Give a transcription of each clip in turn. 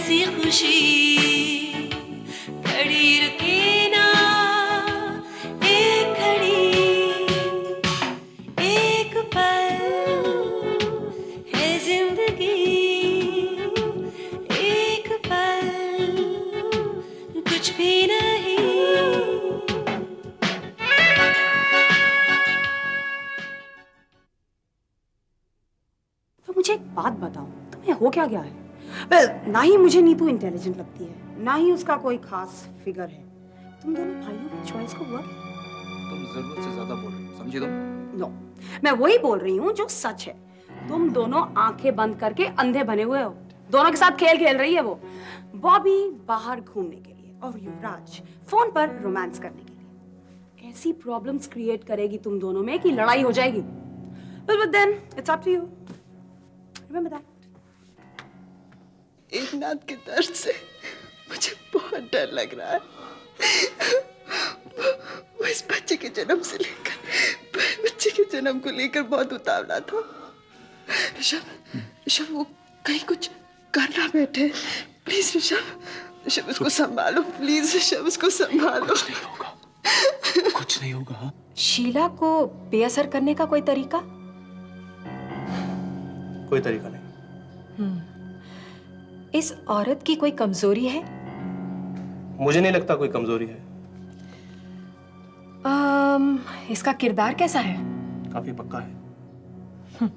ऐसी खुशी खड़ी रुके ना एक घड़ी, एक पल है जिंदगी, एक पल कुछ भी नहीं। तो मुझे एक बात बताओ, तुम्हें हो क्या गया है? वेल, ना ही मुझे नीतू इंटेलिजेंट लगती है, ना ही उसका कोई खास फिगर है। तुम दोनों भाइयों की चॉइस को हुआ क्या? तुम जरूरत से ज्यादा बोल रही हो, समझी तुम? नो, मैं वही बोल रही हूँ जो सच है। तुम दोनों आंखें बंद करके अंधे बने हुए हो। दोनों के साथ खेल खेल रही है वो। बॉबी बाहर घूमने के लिए और युवराज फोन पर रोमांस करने के लिए। ऐसी प्रॉब्लम्स क्रिएट करेगी तुम दोनों में कि लड़ाई हो जाएगी। But then it's up to you. Remember that. Eknath के दर्द से मुझे बहुत डर लग रहा है। वो इस बच्चे के जन्म से लेकर बच्चे के जन्म को लेकर बहुत उतावला था। ऋषभ वो कहीं कुछ करना बैठे। प्लीज ऋषभ उसको संभालो। प्लीज ऋषभ उसको संभालो। कुछ नहीं होगा। शीला को बेअसर करने का कोई तरीका? कोई तरीका नहीं। इस औरत की कोई कमजोरी है? मुझे नहीं लगता कोई कमजोरी है। इसका किरदार कैसा है? काफी पक्का है।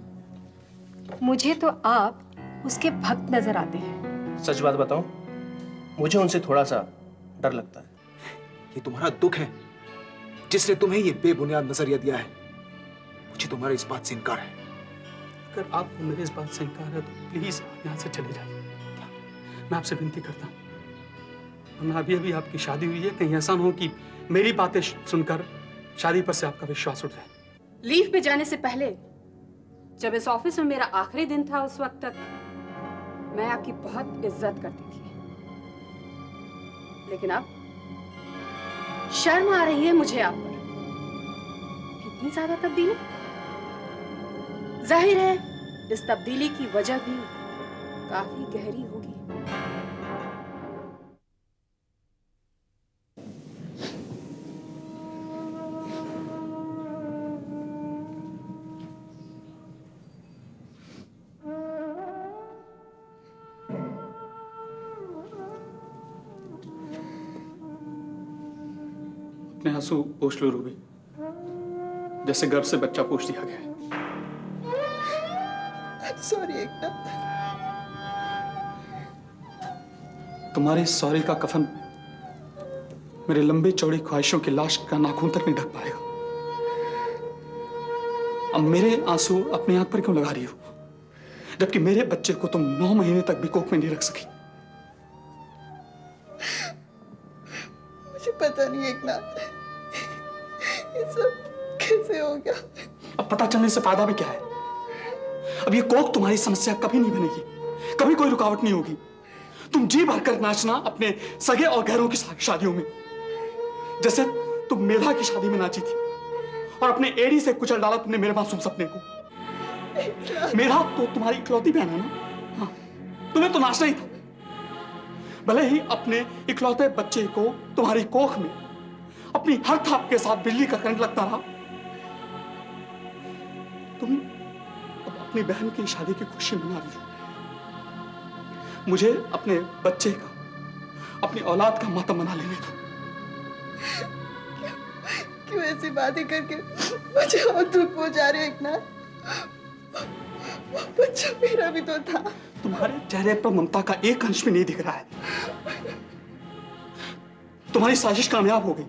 मुझे तो आप उसके भक्त नजर आते हैं। सच बात बताऊं, मुझे उनसे थोड़ा सा डर लगता है। ये तुम्हारा दुख है जिसने तुम्हें ये बेबुनियाद नजरिया दिया है। मुझे तुम्हारे इस बात से इनकार है। अगर आपको मेरी इस बात से इनकार है तो प्लीज आप यहाँ से चले जाइए। मैं आपसे विनती करता हूँ। वरना अभी अभी आपकी शादी हुई है, कहीं ऐसा ना हो कि मेरी बातें सुनकर शादी पर से आपका विश्वास उठ जाए। लीव पे जाने से पहले जब इस ऑफिस में मेरा आखिरी दिन था, उस वक्त तक मैं आपकी बहुत इज्जत करती थी। लेकिन अब शर्म आ रही है मुझे आप पर। कितनी ज्यादा तब्दीली। जाहिर है इस तब्दीली की वजह भी काफी गहरी होगी। अपने आंसू पोंछ लो रूबी, जैसे गर्भ से बच्चा पोंछ दिया गया है। सॉरी एकनाथ। तुम्हारे सॉरी का कफन मेरे लंबी चौड़ी ख्वाहिशों की लाश का नाखून तक नहीं ढक पाएगा। अब मेरे आंसू अपनी आंख पर क्यों लगा रही हो, जबकि मेरे बच्चे को तुम 9 महीने तक भी कोख में नहीं रख सकी? मुझे पता नहीं एकनाथ, ये सब कैसे हो गया। अब पता चलने से फायदा भी क्या है? अब ये कोख तुम्हारी समस्या कभी नहीं बनेगी, कभी कोई रुकावट नहीं होगी। तुम जी भरकर नाचना अपने सगे और गैरों की शादियों में, जैसे तुम मेधा की शादी में नाची थी और अपने एड़ी से कुचल डाला तुमने मेरे मासूम सपने को। मेधा तो तुम्हारी इकलौती बहन है ना? हाँ, तुम्हें तो नाचना ही था। भले ही अपने इकलौते बच्चे को तुम्हारी कोख में अपनी हर थाप के साथ बिजली का करंट लगता रहा, तुम अब अपनी बहन की शादी की खुशी मना रही हो। मुझे अपने बच्चे का, अपनी औलाद का मातम मना लेने दो। क्यों ऐसी बातें करके मुझे और दुख हो जा रहे एकनाथ। वो बच्चा मेरा भी तो था। तुम्हारे चेहरे पर ममता का एक अंश भी नहीं दिख रहा है। तुम्हारी साजिश कामयाब हो गई।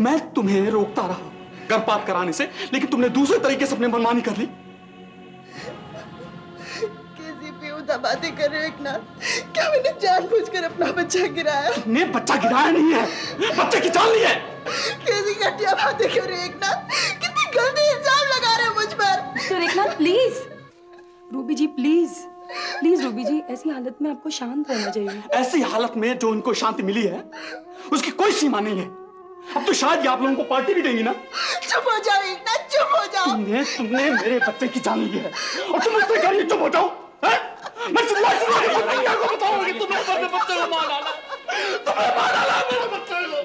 मैं तुम्हें रोकता रहा गर्भपात कराने से, लेकिन तुमने दूसरे तरीके से अपनी मनमानी कर ली। कैसी बेहुदा बातें कर रहे हो एकनाथ? क्या मैंने जानबूझकर अपना बच्चा गिराया? तुमने बच्चा गिराया नहीं है, बच्चे की जान ली है। कैसी घटिया बातें कर रहे हो एकनाथ? कितनी गलती इल्जाम लगा रहे हो मुझ पर। तो Eknath please, Ruby ji please, please Ruby ji, ऐसी हालत में आपको शांत रहना चाहिए। ऐसी हालत में जो उनको शांति मिली है उसकी कोई सीमा नहीं है। अब तो शायद आप लोगों को पार्टी भी देंगी ना? चुप हो जाओ एकनाथ, चुप हो जाओ। तुमने मेरे बच्चे की जान ली है और तुम मुझसे कह रही चुप हो जाओ? मैं चिल्ला चिल्ला के बताऊंगी तुमने तुम्हें मार डाला, तुम्हें मार डाला मेरे बच्चे को।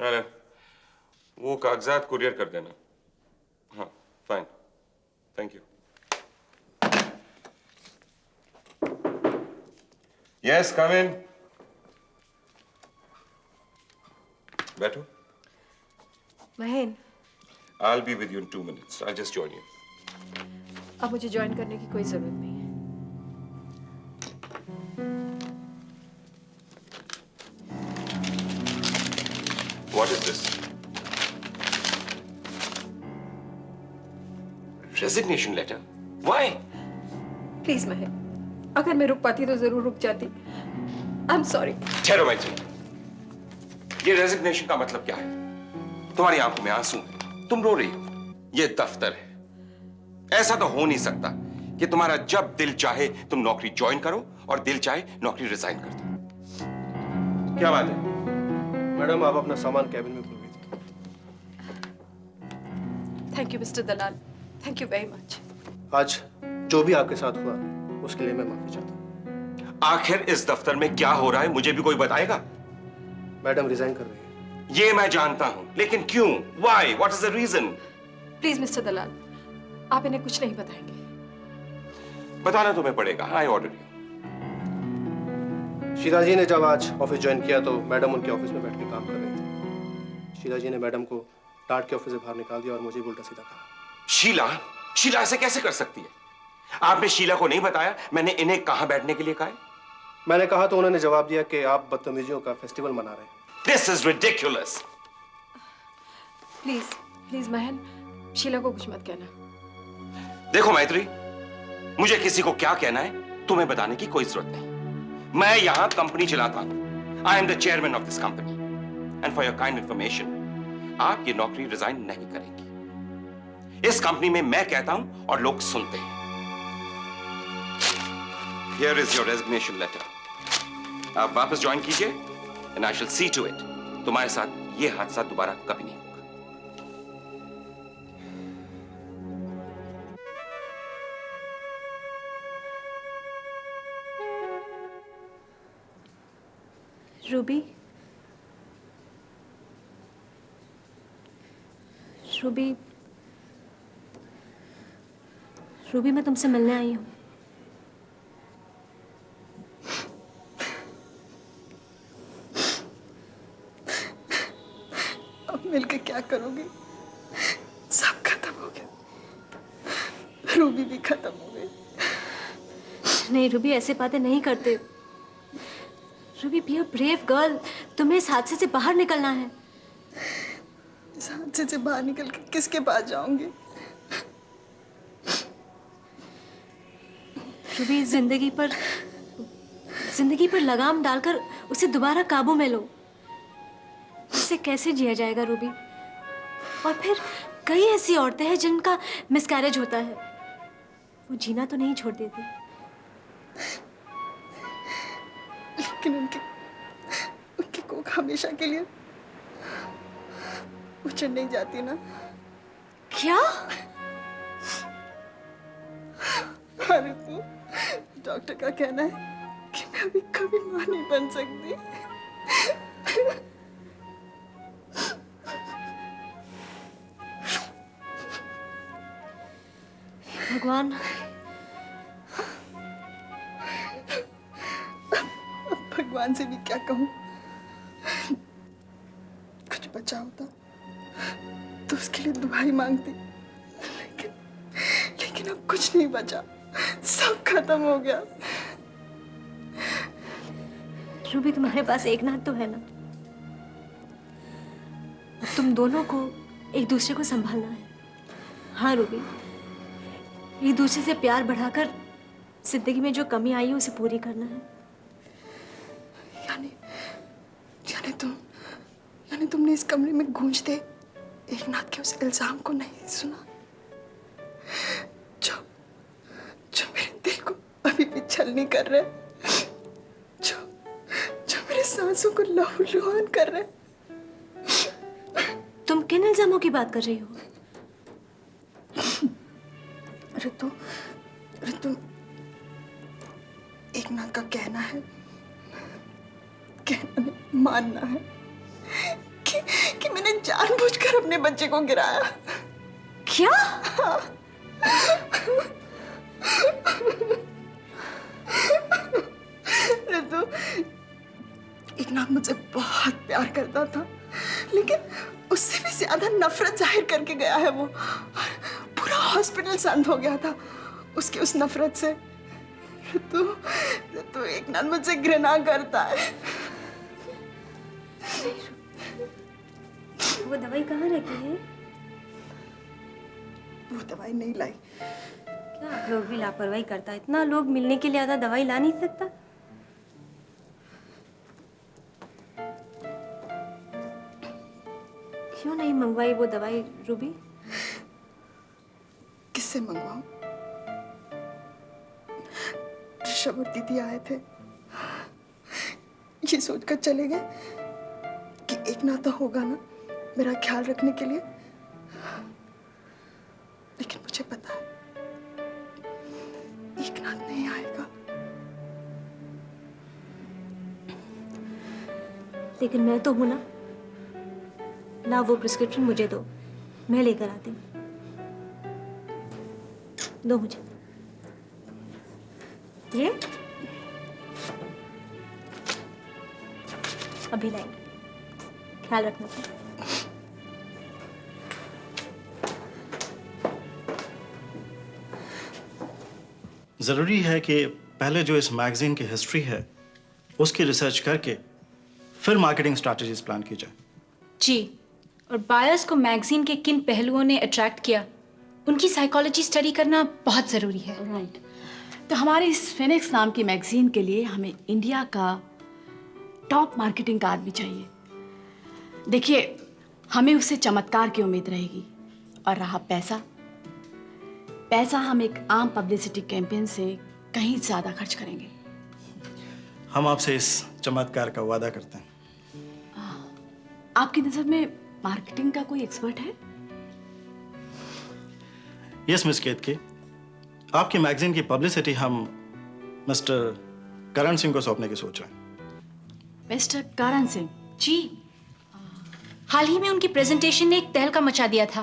अरे वो कागजात कुरियर कर देना। हाँ fine, thank you. Yes come in. बैठो। Mahen, I'll be with you in 2 minutes. I'll just join you. अब मुझे ज्वाइन करने की कोई जरूरत नहीं है। What is this? Resignation letter? Why? Please Mahen, अगर मैं रुक पाती तो जरूर रुक जाती। I am sorry. ठहरो मैत्री। ये रेजिग्नेशन का मतलब क्या है? तुम्हारी आंखों में आंसू हैं, तुम रो रही हो। ये दफ्तर है। ऐसा तो हो नहीं सकता कि तुम्हारा जब दिल चाहे तुम नौकरी ज्वाइन करो और दिल चाहे नौकरी रिजाइन कर दो। क्या बात है? मैडम आप अपना सामान कैबिन में भूल गई थी। Thank you mister Dalal, thank you very much. आज जो भी आपके साथ हुआ उसके लिए मैं माफी चाहता हूँ। आखिर इस दफ्तर में क्या हो रहा है मुझे भी कोई बताएगा? मैडम रिजाइन कर रही है। ये मैं जानता हूं, लेकिन क्यों? Why? What is the reason? Please mister Dalal, आप इन्हें कुछ नहीं बताएंगे। बताना तुम्हें पड़ेगा। I order you. Sheela ji ने जब आज ऑफिस ज्वाइन किया तो मैडम उनके ऑफिस में बैठ के काम कर रही थी। शीला जी ने मैडम को डांट के ऑफिस से बाहर निकाल दिया और मुझे उल्टा सीधा कहा। शीला ऐसे कैसे कर सकती है? आपने शीला को नहीं बताया मैंने इन्हें कहां बैठने के लिए कहा है? मैंने कहा तो उन्होंने जवाब दिया कि आप बदतमीजियों का फेस्टिवल मना रहे हैं। This is ridiculous. Please please महन, शीला को कुछ मत कहना। देखो मैत्री, मुझे किसी को क्या कहना है तुम्हें बताने की कोई जरूरत नहीं। मैं यहां कंपनी चलाता हूं। I am the chairman of this company and for your kind information, आप ये नौकरी रिजाइन नहीं करेंगी। इस कंपनी में मैं कहता हूं और लोग सुनते हैं। Here is your resignation letter. आप वापस ज्वाइन कीजिए and I shall see to it तुम्हारे साथ ये हादसा दोबारा कभी नहीं होगा। रूबी, रूबी, रूबी, मैं तुमसे मिलने आई हूँ। अब मिलके क्या करोगी? सब खत्म हो गया। रूबी भी खत्म हो गई। नहीं रूबी, ऐसे बातें नहीं करते। Ruby, be a brave girl. तुम्हें इस हादसे से बाहर निकलना है। इस हादसे से बाहर निकल के किसके पास जाऊंगी? रूबी, जिंदगी पर लगाम डालकर उसे दोबारा काबू में लो। इससे कैसे जिया जाएगा रूबी? और फिर कई ऐसी औरतें हैं जिनका मिसकैरेज होता है, वो जीना तो नहीं छोड़ देती। लेकिन उनकी कोख हमेशा के लिए उछड़ नहीं जाती ना। क्या? अरे तो डॉक्टर का कहना है कि मैं अभी कभी मां नहीं बन सकती। भगवान, भगवान से भी क्या कहूँ? कुछ बचा होता तो उसके लिए दुआ ही मांगती, लेकिन अब कुछ नहीं बचा, सब खत्म हो गया। रूबी, तुम्हारे पास एक नाथ तो है ना? अब तुम दोनों को एक दूसरे को संभालना है। हाँ रूबी, एक दूसरे से प्यार बढ़ाकर जिंदगी में जो कमी आई है उसे पूरी करना है। यानी तुमने इस कमरे में गूंजते एक नाथ के उस इल्जाम को नहीं सुना जो मेरे दिल को अभी भी छलनी कर रहा है, जो मेरे सांसों को लहूलुहान कर रहे हैं। तुम किन इल्जामों की बात कर रही हो? ऋतु, ऋतु, एकनाथ का कहना है, कहना नहीं, मानना है कि मैंने जानबूझकर अपने बच्चे को गिराया। क्या? ऋतु, एकनाथ मुझसे बहुत प्यार करता था, लेकिन उससे भी ज्यादा नफरत जाहिर करके गया है वो। पूरा हॉस्पिटल शांत हो गया था उसकी उस नफरत से। ऋतु, ऋतु, एकनाथ मुझसे घृणा करता है। वो दवाई कहाँ रखी है? वो दवाई नहीं लाई। क्या आप लोग भी लापरवाही करता है? इतना लोग मिलने के लिए आता, दवाई ला नहीं सकता? क्यों नहीं मंगवाई वो दवाई रूबी? किससे मंगवाऊं? ऋषभ और दीदी आए थे, ये सोचकर चले गए कि एक नाता होगा ना मेरा ख्याल रखने के लिए। लेकिन मुझे पता है एक नाथ नहीं आएगा। लेकिन मैं तो हूं ना। ला वो प्रिस्क्रिप्शन मुझे दो, मैं लेकर आती हूँ। दो मुझे ये। अभी लाएंगे, ख्याल रखना। ज़रूरी है कि पहले जो इस मैगजीन की हिस्ट्री है उसकी रिसर्च करके फिर मार्केटिंग स्ट्रैटेजीज प्लान की जाए। जी, और बायर्स को मैगजीन के किन पहलुओं ने अट्रैक्ट किया, उनकी साइकोलॉजी स्टडी करना बहुत ज़रूरी है। राइट। तो हमारे इस फिनिक्स नाम की मैगजीन के लिए हमें इंडिया का टॉप मार्केटिंग का आदमी चाहिए। देखिए, हमें उससे चमत्कार की उम्मीद रहेगी। और रहा पैसा, पैसा हम एक आम पब्लिसिटी कैंपेन से कहीं ज़्यादा खर्च करेंगे। हम आपसे इस चमत्कार का वादा करते हैं। आपकी नज़र में मार्केटिंग का कोई एक्सपर्ट है? यस मिस केतकी, आपकी मैगजीन की पब्लिसिटी हम मिस्टर करण सिंह को सौंपने की सोच रहे हैं। मिस्टर करण सिंह? जी, हाल ही में उनकी प्रेजेंटेशन ने एक तहलका मचा दिया था।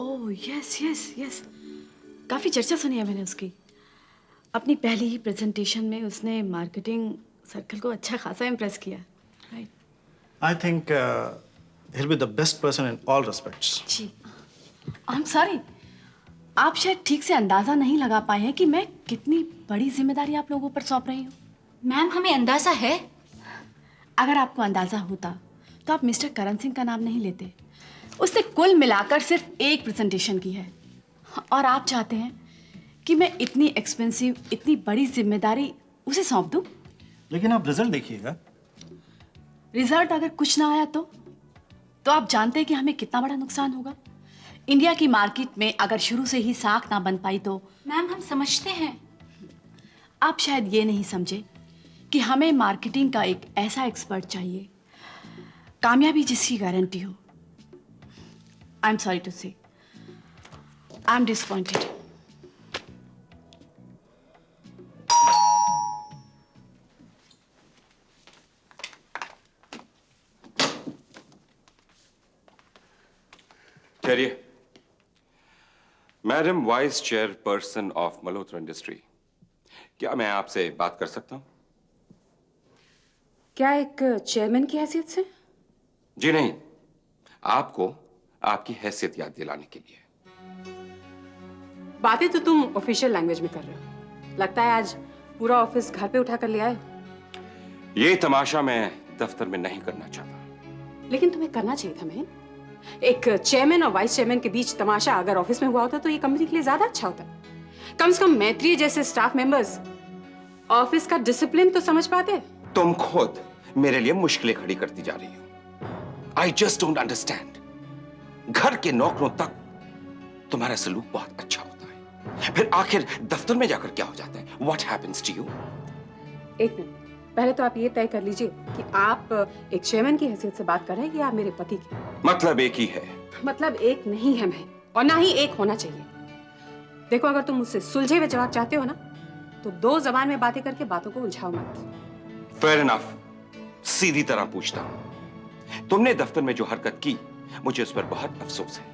ओह यस यस यस, काफ़ी चर्चा सुनी है मैंने उसकी। अपनी पहली ही प्रेजेंटेशन में उसने मार्केटिंग सर्कल को अच्छा खासा इम्प्रेस किया। Right. I think he'll be the best person in all respects. जी, आई एम सॉरी, आप शायद ठीक से अंदाजा नहीं लगा पाए हैं कि मैं कितनी बड़ी जिम्मेदारी आप लोगों पर सौंप रही हूँ। मैम, हमें अंदाजा है। अगर आपको अंदाजा होता तो आप मिस्टर करण सिंह का नाम नहीं लेते। उसने कुल मिलाकर सिर्फ एक प्रेजेंटेशन की है, और आप चाहते हैं कि मैं इतनी एक्सपेंसिव, इतनी बड़ी जिम्मेदारी उसे सौंप दूं? लेकिन आप रिजल्ट देखिएगा। रिजल्ट अगर कुछ ना आया तो आप जानते हैं कि हमें कितना बड़ा नुकसान होगा। इंडिया की मार्केट में अगर शुरू से ही साख ना बन पाई तो। मैम, हम समझते हैं। आप शायद ये नहीं समझे कि हमें मार्केटिंग का एक ऐसा एक्सपर्ट चाहिए, कामयाबी जिसकी गारंटी हो। आई am sorry to say, I am disappointed. ठहरिए। Madam vice chairperson of Malhotra industry, क्या मैं आपसे बात कर सकता हूं? क्या एक चेयरमैन की हैसियत से? जी नहीं, आपको आपकी हैसियत याद दिलाने के लिए। बातें तो तुम ऑफिशियल लैंग्वेज में कर रहे हो। लगता है आज पूरा ऑफिस घर पे उठा कर ले आए। ये तमाशा मैं दफ्तर में नहीं करना चाहता। लेकिन तुम्हें करना चाहिए था महन। एक चेयरमैन और वाइस चेयरमैन के बीच तमाशा अगर ऑफिस में हुआ होता तो ये कंपनी के लिए ज्यादा अच्छा होता। कम से कम मैत्रेय जैसे स्टाफ मेंबर्स ऑफिस का डिसिप्लिन तो समझ पाते। तुम खुद मेरे लिए मुश्किलें खड़ी करती जा रही हो। I just don't understand. घर के नौकरों तक तुम्हारा सलूक बहुत अच्छा होता है, फिर आखिर दफ्तर में जाकर क्या हो जाता है? What happens to you? एक मिनट, पहले तो आप ये तय कर लीजिए कि आप एक चेयरमैन की हैसियत से बात कर रहे हैं या आप मेरे पति की। मतलब एक ही है। मतलब एक नहीं है मैं, और ना ही एक होना चाहिए। देखो, अगर तुम मुझसे सुलझे हुए जवाब चाहते हो ना, तो दो जबान में बातें करके बातों को उलझाओ मत। Fair enough. सीधी तरह पूछता हूं, तुमने दफ्तर में जो हरकत की, मुझे उस पर बहुत अफसोस है।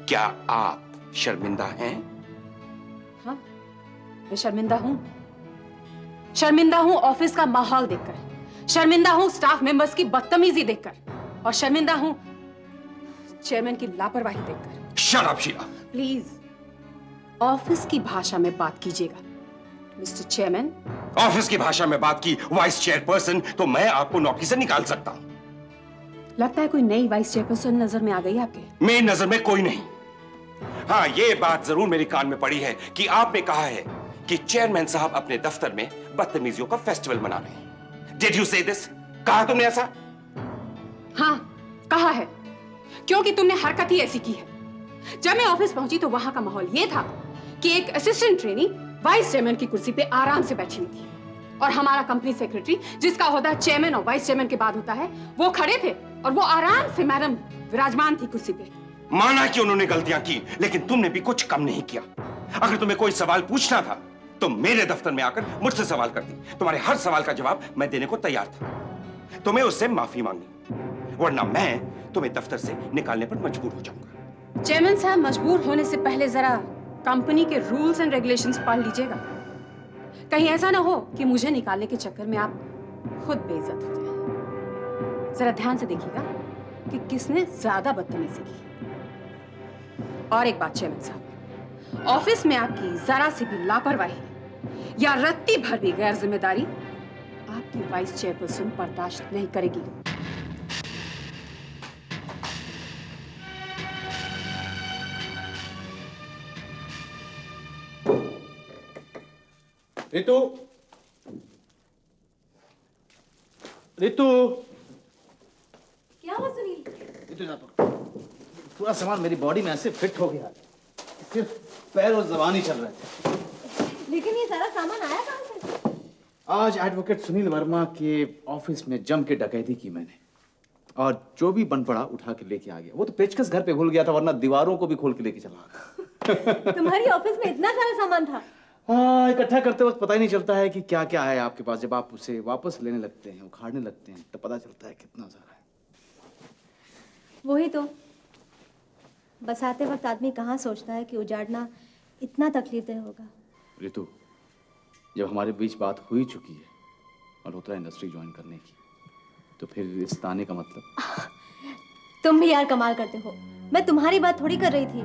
क्या आप शर्मिंदा हैं? हाँ, मैं शर्मिंदा हूं। शर्मिंदा हूं ऑफिस का माहौल देखकर, शर्मिंदा हूं स्टाफ मेंबर्स की बदतमीजी देखकर, और शर्मिंदा हूं चेयरमैन की लापरवाही देखकर। Shut up Sheela. Please office की भाषा में बात कीजिएगा मिस्टर चेयरमैन। ऑफिस की भाषा में बात की वाइस चेयरपर्सन, तो मैं आपको नौकरी से निकाल सकता हूं। लगता है कोई नई वाइस चेयरपर्सन नजर में आ गई आपके। मेरी नजर में कोई नहीं। हाँ, ये बात जरूर मेरे कान में पड़ी है कि आपने कहा है कि चेयरमैन साहब अपने दफ्तर में बदतमीजियों का फेस्टिवल मना रहे हैं। Did you say this? कहा तुमने ऐसा? हाँ, कहा है, क्योंकि तुमने हरकत ही ऐसी की है। जब मैं ऑफिस पहुंची तो वहां का माहौल ये था कि एक असिस्टेंट ट्रेनी वाइस चेयरमैन की कुर्सी पे आराम से बैठी हुई थी, और हमारा कंपनी सेक्रेटरी, जिसका ओहदा चेयरमैन और वाइस चेयरमैन के बाद होता है, वो खड़े थे और वो आराम से मैडम विराजमान थी कुर्सी पे। माना कि उन्होंने गलतियां की, लेकिन तुमने भी कुछ कम नहीं किया। अगर तुम्हें कोई सवाल पूछना था तो मेरे दफ्तर में आकर मुझसे सवाल करती। तुम्हारे हर सवाल का जवाब मैं देने को तैयार था। तुम्हें उससे माफी मांगनी, वरना मैं तुम्हें दफ्तर से निकालने पर मजबूर हो जाऊंगा। चेयरमैन साहब, मजबूर होने से पहले जरा कंपनी के रूल्स एंड रेगुलेशंस पढ़ लीजिएगा। कहीं ऐसा ना हो कि मुझे निकालने के चक्कर में आप खुद बेइज्जत हो जाए। जरा ध्यान से देखिएगा कि किसने ज्यादा बदतमीजी की। और एक बात चेयरमैन साहब, ऑफिस में आपकी जरा सी भी लापरवाही या रत्ती भर भी गैर जिम्मेदारी आपकी वाइस चेयरपर्सन बर्दाश्त नहीं करेगी। रितु, रितु, क्या हुआ सुनील? रितु जा पकड़। पूरा सामान मेरी बॉडी में ऐसे फिट हो गया, सिर्फ पैर और जबान ही चल रहे थे। लेकिन ये सारा सामान आया कहाँ से? आज एडवोकेट सुनील वर्मा के ऑफिस में जम के डकैती की मैंने, और जो भी बन पड़ा उठा के लेके आ गया। वो तो पेचकस घर पे भूल गया था, वरना दीवारों को भी खोल के लेके चला गया। तुम्हारी ऑफिस में इतना सारा सामान था? हाँ, इकट्ठा करते वक्त पता ही नहीं चलता है कि क्या क्या है आपके पास। जब आप उसे वापस लेने लगते हैं, उखाड़ने लगते हैं, तब पता चलता है कितना सारा है। वही तो, बसाते वक्त आदमी कहाँ सोचता है कि उजाड़ना इतना तकलीफदेह होगा। रितु, जब हमारे बीच बात हो ही चुकी है मल्होत्रा इंडस्ट्री ज्वाइन करने की, तो फिर इस ताने का मतलब? तुम भी यार कमाल करते हो। मैं तुम्हारी बात थोड़ी कर रही थी।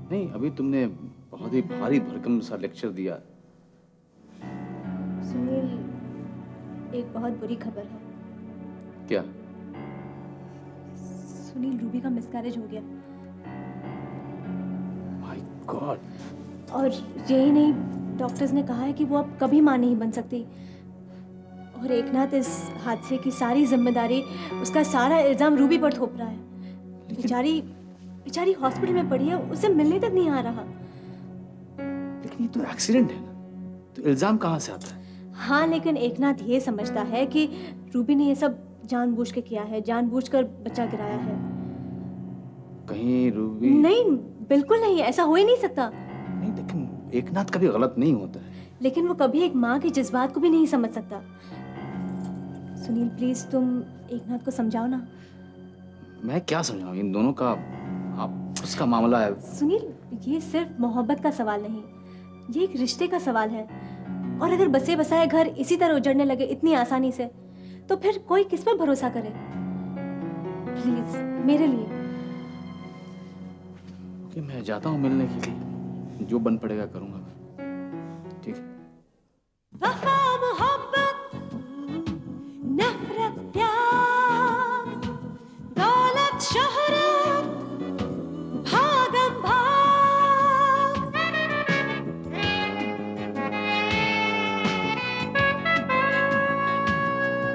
नहीं, अभी तुमने बहुत ही भारी भरकम सा लेक्चर दिया। सुनील, एक बहुत बुरी खबर है। क्या? सुनील, रूबी का मिसकैरेज हो गया। My God. और यही नहीं, डॉक्टर्स ने कहा है कि वो अब कभी मां नहीं बन सकती। और एकनाथ इस हादसे की सारी जिम्मेदारी, उसका सारा इल्जाम रूबी पर थोप रहा है। बेचारी हॉस्पिटल में पड़ी है, उसे मिलने तक नहीं आ रहा। लेकिन ये तो एक्सीडेंट है ना, तो इल्जाम कहाँ से आता है? हाँ, लेकिन एकनाथ ये समझता है कि रूबी ने ये सब जानबूझ के किया है, जानबूझकर बच्चा गिराया है। कहीं रूबी? नहीं, बिल्कुल नहीं, ऐसा हो ही नहीं सकता। नहीं, लेकिन एकनाथ कभी गलत नहीं होता है। लेकिन वो कभी एक माँ के जज्बात को भी नहीं समझ सकता। सुनील, प्लीज तुम एकनाथ को समझाओ ना। मैं क्या समझाऊं, इन दोनों का आपस का मामला है। सुनील, ये सिर्फ मोहब्बत का सवाल नहीं, ये एक रिश्ते का सवाल है। और अगर बसे बसाए घर इसी तरह उजड़ने लगे इतनी आसानी से, तो फिर कोई किस पर भरोसा करे? प्लीज, मेरे लिए। ओके, मैं जाता हूँ मिलने के लिए, जो बन पड़ेगा करूंगा मैं। ठीक है। वफा, मोहब्बत, नफरत, प्यार, दौलत, शोहरत, भागम भाग,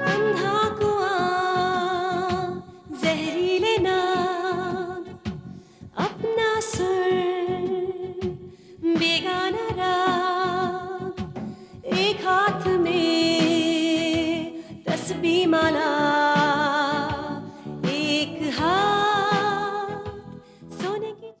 अंधा कुआं, जहरीले नाम, अपना सुर, बेगाना भी माना